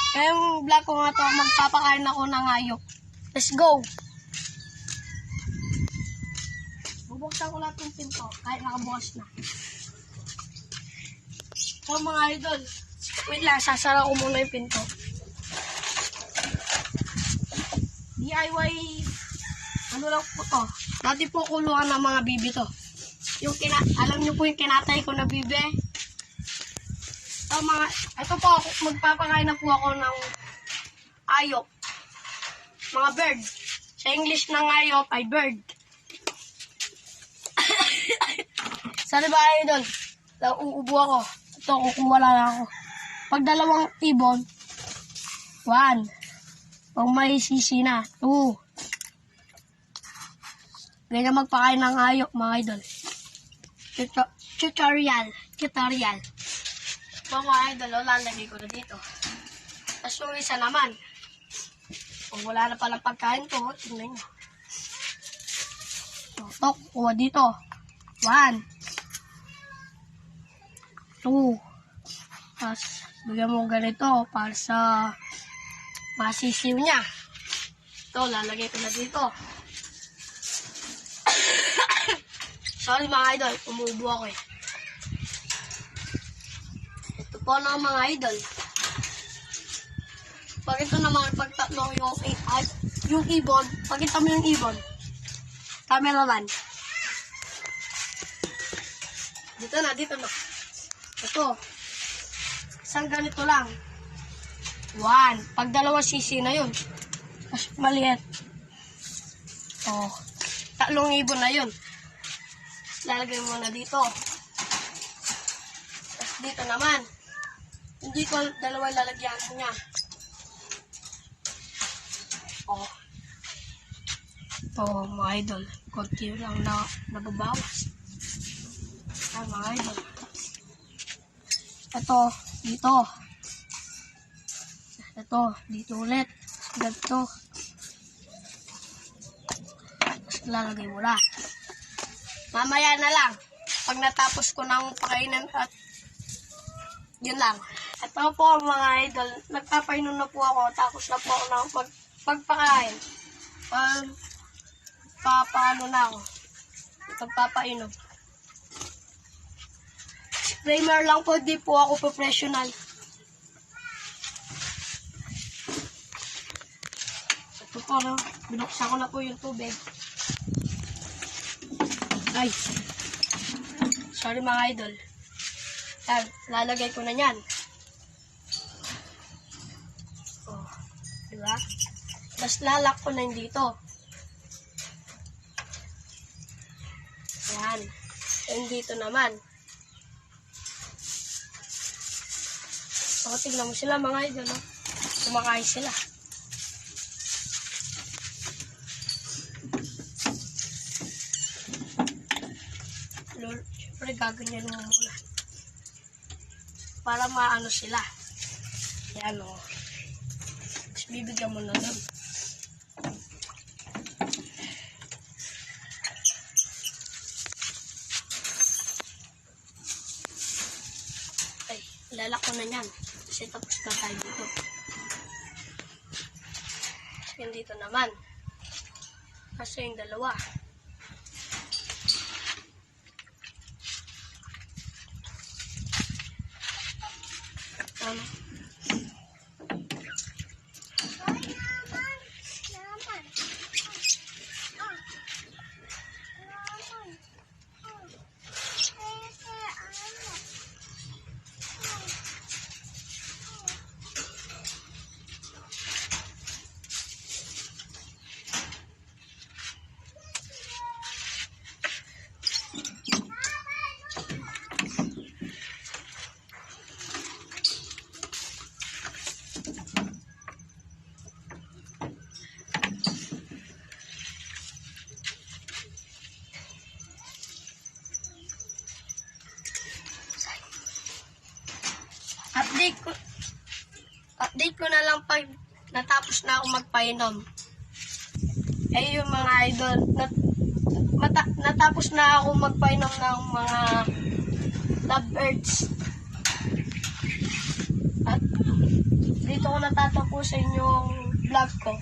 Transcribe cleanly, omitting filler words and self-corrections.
ngayong vlog ko nga to, magpapakain ako ng hayop. Let's go! Bubuksan ko lahat ng pinto, kahit nakabukas na. So mga idol, wait lang, sasara ko muna yung pinto. DIY, ano lang po to. Dati po kulungan ng mga bibi to. Alam nyo po yung kinatay ko na bibi. So ito po, magpapakain na po ako ng hayop. Mga bird. Sa English ng hayop ay bird. Sorry ba idol? Uubo ako. Ito, kukuha lang ako. Pag dalawang ibon, 1. Pag may sisi na, 2. Ganyan magpakain ng hayop, mga idol. Tutorial. So, mga idol, lalagay ko na dito. Tapos yung isa naman, kung wala na palang pagkain to, tingnan nyo. So, kuha dito. 1. 2. Tapos, bigyan mo ganito para sa masisiw niya. Ito, lalagay ko na dito. Sorry mga idol, umubo ako eh. Ito po na mga idol. Pag ito naman, pagtatlong yung ibon, pagkita mo yung ibon, cameraman. Dito na. Ito. Isang ganito lang. 1. Pag dalawa sisi na yun. Mas maliit. Oh. 3 ibon na yun. Lalagay mo na dito. Tapos dito naman. Hindi ko dalawa lalagyan niya. Oh. Oh, mga idol. Konti lang na nababawas. Ay, mga idol. Ito, dito. Ito, dito ulit. Ganito. Lalagay mo na. Mamaya na lang. Pag natapos ko ng pakainan at yun lang. Ito po mga idol. Nagpapainom na po ako. Tapos na po ako ng pagpakain. Papaano na ako. Pagpapainom. Disclaimer lang po, di po ako professional. Ito po, no? Binuksan ko na po yung tubig. Ay. Sorry mga idol. Yan, lalagay ko na yan. Oh, diba? Tapos lalak ko na yung dito. Yan. Yung dito naman. So, tignan mo sila mga idol, no? Kumakain sila. Siyempre, gaganyan mo muna. Para maano sila. Yan, o. Tapos bibigyan mo na doon. Ay, lalak ko na yan. Kasi tapos na tayo dito. Yan dito naman. Kasi yung dalawa. Ano? Update ko na lang pag natapos na ako magpainom. Eh yung mga idol, natapos na ako magpainom ng mga lovebirds. At ko natatapusin yung vlog ko.